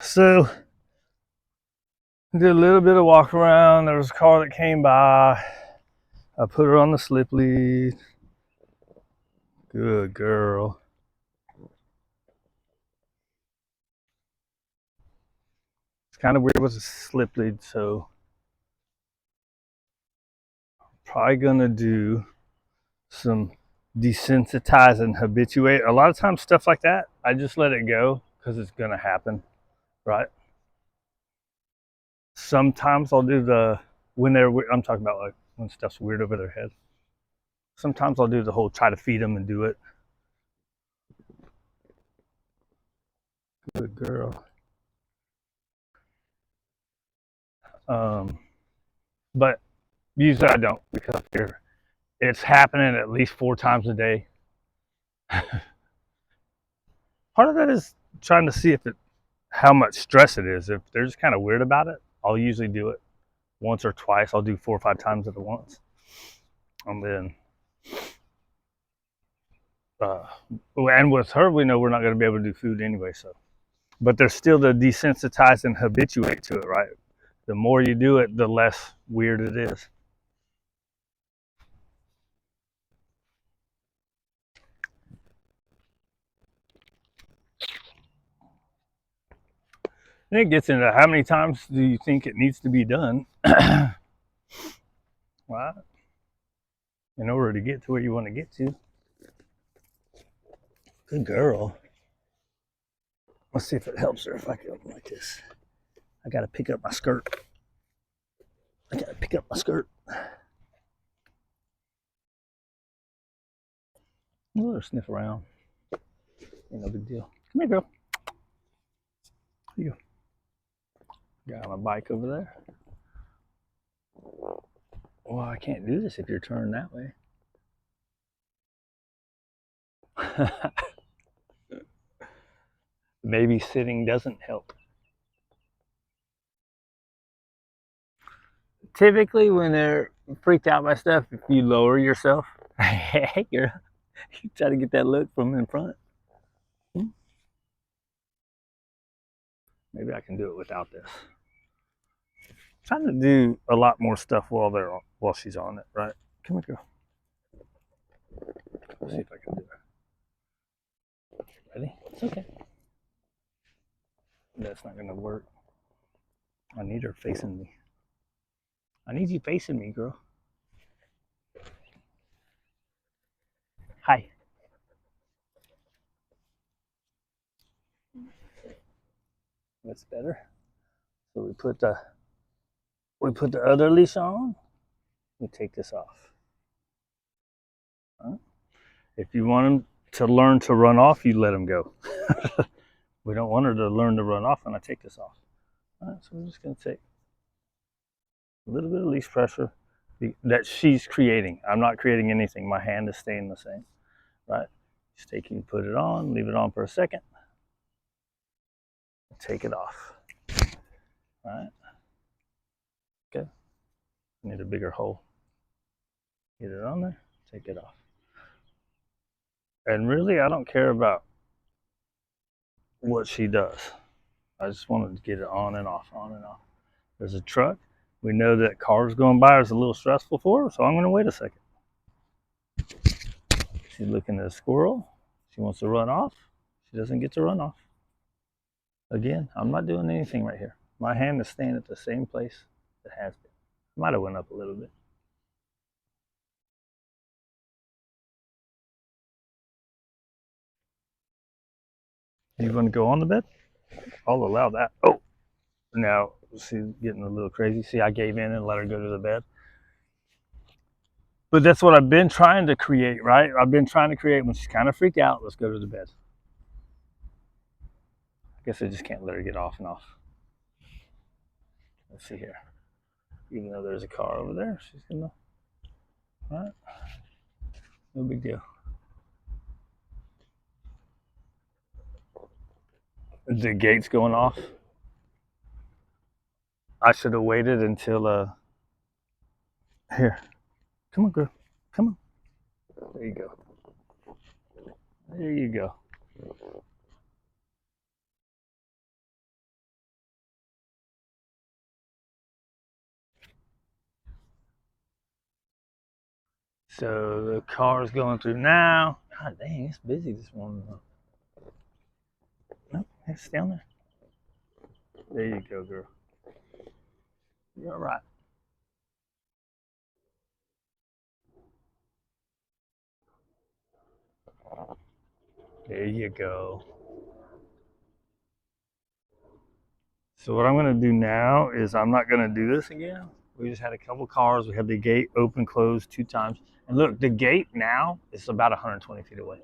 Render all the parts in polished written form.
So did a little bit of walk around. There was a car that came by. I put her on the slip lead. Good girl. It's kind of weird with a slip lead, so probably gonna do some desensitize and habituate. A lot of times stuff like that, I just let it go because it's gonna happen, right? Sometimes I'll do the when they're I'm talking about like when stuff's weird over their head. Sometimes I'll do the whole try to feed them and do it. Good girl. But usually I don't because I figure it's happening at least 4 times a day. Part of that is trying to see if it how much stress it is. If they're just kind of weird about it, I'll usually do it once or twice. I'll do 4 or 5 times at once, and then uh, and with her, we know we're not going to be able to do food anyway. So, but there's still the desensitize and habituate to it, right? The more you do it, the less weird it is. And it gets into how many times do you think it needs to be done, right? In order to get to where you want to get to. Good girl. Let's see if it helps her if I go like this. I gotta pick up my skirt. I gotta pick up my skirt. Let her sniff around. Ain't no big deal. Come here, girl. Here you go. Got my bike over there. Well, I can't do this if you're turned that way. Maybe sitting doesn't help. Typically, when they're freaked out by stuff, if you lower yourself, hey, girl, you try to get that look from in front. Maybe I can do it without this. I'm trying to do a lot more stuff while she's on it, right? Come here, girl. Let's see if I can do it. Ready? It's okay. That's not gonna work. I need her facing me. I need you facing me, girl. Hi. That's better. So we put the other leash on. We take this off. Right? If you want him to learn to run off, you let him go. We don't want her to learn to run off when I take this off. All right, so we're just going to take a little bit of leash pressure that she's creating. I'm not creating anything. My hand is staying the same, right? Just take and put it on, leave it on for a second, take it off. All right. Okay. Need a bigger hole. Get it on there, take it off. And really, I don't care about what she does. I just wanted to get it on and off, on and off. There's a truck. We know that cars going by is a little stressful for her, so I'm going to wait a second. She's looking at a squirrel. She wants to run off. She doesn't get to run off. Again, I'm not doing anything right here. My hand is staying at the same place it has been. Might have went up a little bit. You want to go on the bed? I'll allow that. Oh, now she's getting a little crazy. See, I gave in and let her go to the bed. But that's what I've been trying to create, right? I've been trying to create when she's kind of freaked out. Let's go to the bed. I guess I just can't let her get off and off. Let's see here. Even though there's a car over there, she's gonna. All right. No big deal. The gate's going off. I should have waited until. Here. Come on, girl. Come on. There you go. There you go. So the car's going through now. God dang, it's busy this morning. Nope, it's down there. There you go, girl. You're all right. There you go. So what I'm going to do now is I'm not going to do this again. We just had a couple cars. We had the gate open, closed 2 times. And look, the gate now is about 120 feet away.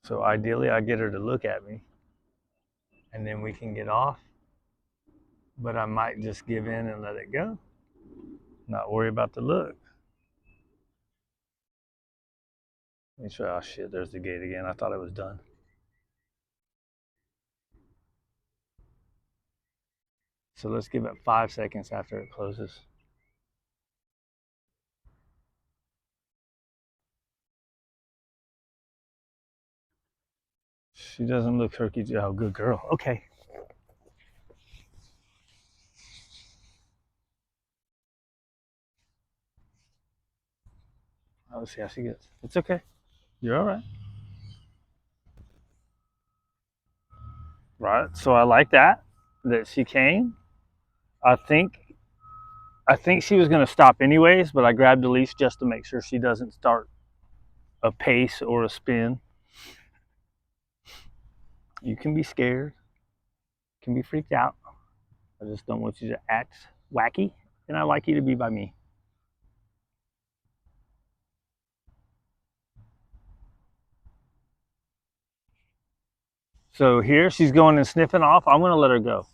So ideally, I get her to look at me, and then we can get off. But I might just give in and let it go. Not worry about the look. Let me try. Oh shit, there's the gate again. I thought it was done. So let's give it 5 seconds after it closes. She doesn't look herky. Oh, good girl. Okay. Let's see how she gets. It's okay. You're all right. Right. So I like that she came. I think she was going to stop anyways, but I grabbed the leash just to make sure she doesn't start a pace or a spin. You can be scared, can be freaked out. I just don't want you to act wacky, and I like you to be by me. So here she's going and sniffing off. I'm going to let her go.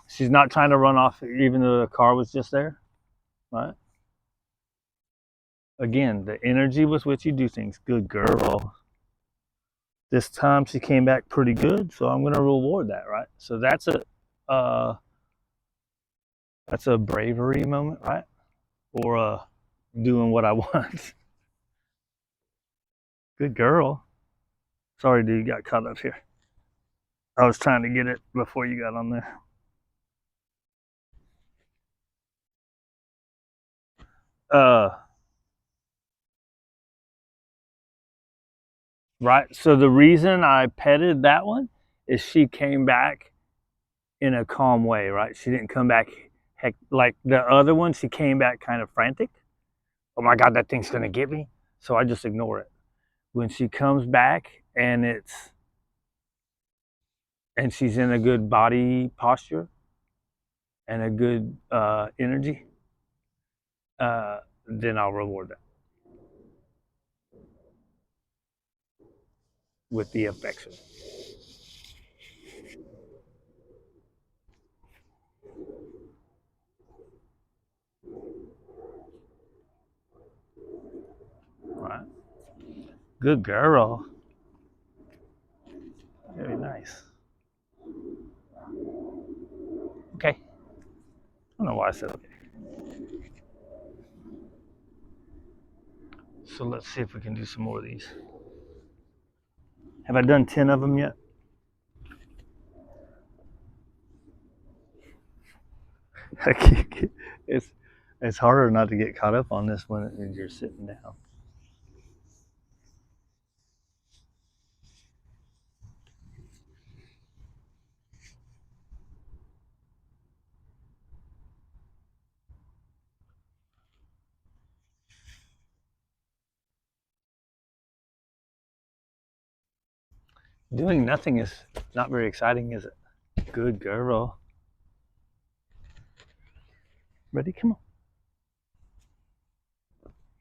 She's not trying to run off even though the car was just there, right? Again, the energy with which you do things. Good girl. This time she came back pretty good, so I'm going to reward that, right? So that's a bravery moment, right? Or doing what I want. Good girl. Sorry, dude, you got caught up here. I was trying to get it before you got on there. Right. So the reason I petted that one is she came back in a calm way, right? She didn't come back like the other one. She came back kind of frantic. Oh my God, that thing's gonna get me. So I just ignore it. When she comes back and she's in a good body posture and a good energy, then I'll reward that with the affection. Right. Good girl. Very nice. Okay. I don't know why I said okay. So let's see if we can do some more of these. Have I done 10 of them yet? it's it's harder not to get caught up on this when you're sitting down. Doing nothing is not very exciting, is it? Good girl. Ready? Come on.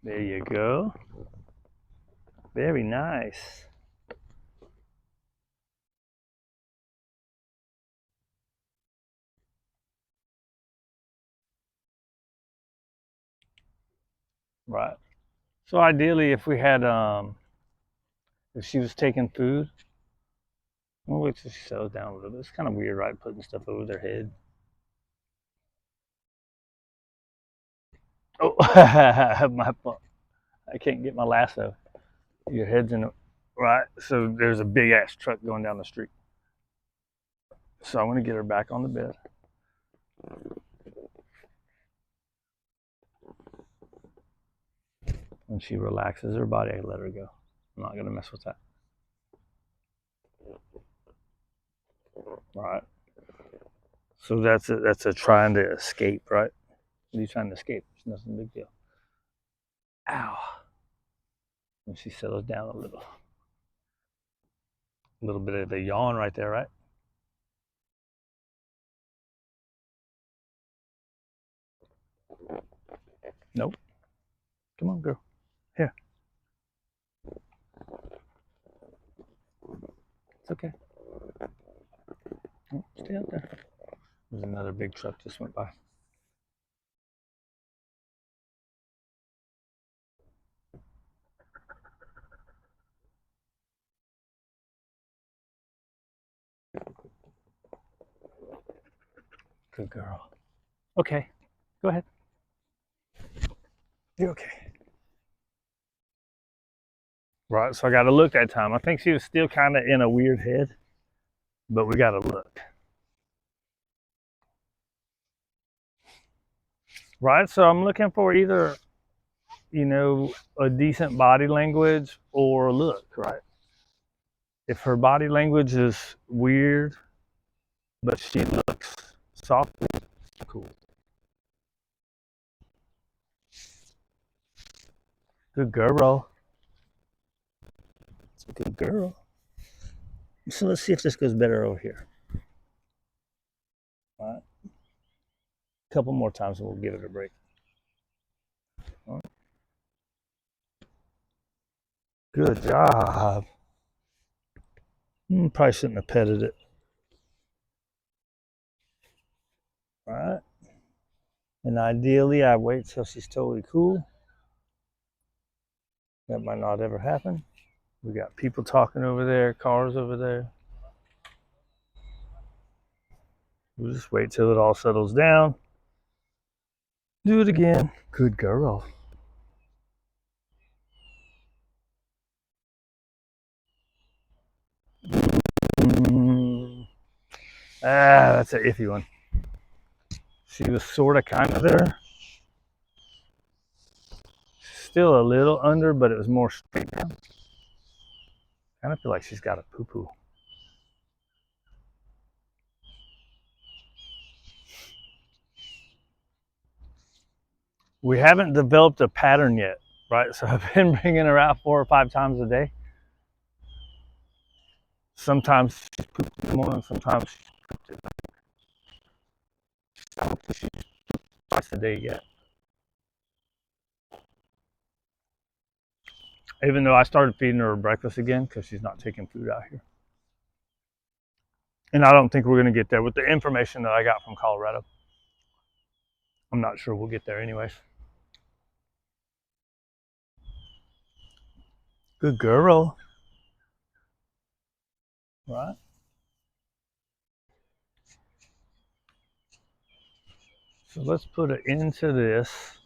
There you go. Very nice. Right. So ideally, if we had, if she was taking food, we'll wait till she settles down a little bit. It's kind of weird, right? Putting stuff over their head. Oh, my fault. I can't get my lasso. Your head's in the right. So there's a big ass truck going down the street. So I want to get her back on the bed. When she relaxes her body, I let her go. I'm not going to mess with that. All right. So that's a trying to escape, right? What are you trying to escape? It's nothing big deal. Ow. And she settles down a little. A little bit of a yawn right there, right? Nope. Come on, girl. Here. It's okay. Oh, stay out there. There's another big truck just went by. Good girl. Okay. Go ahead. You're okay. Right, so I got to look that time. I think she was still kind of in a weird head, but we got to look. Right, so I'm looking for either, a decent body language or look, right? If her body language is weird, but she looks soft, cool. Good girl. It's a good girl. So let's see if this goes better over here. All right. A couple more times and we'll give it a break. All right. Good job. Probably shouldn't have petted it. All right. And ideally, I wait till she's totally cool. That might not ever happen. We got people talking over there, cars over there. We'll just wait till it all settles down. Do it again. Good girl. That's an iffy one. She was sort of kind of there. Still a little under, but it was more straight down. Kind of feel like she's got a poo-poo. We haven't developed a pattern yet, right? So I've been bringing her out 4 or 5 times a day. Sometimes she's pooped in the morning, sometimes she's pooped at night. I don't think she's twice a day yet. Even though I started feeding her breakfast again because she's not taking food out here. And I don't think we're going to get there with the information that I got from Colorado. I'm not sure we'll get there anyways. Good girl. Right? So let's put it into this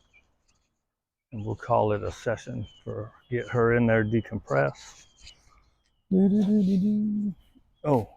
and we'll call it a session for get her in there decompress. Oh,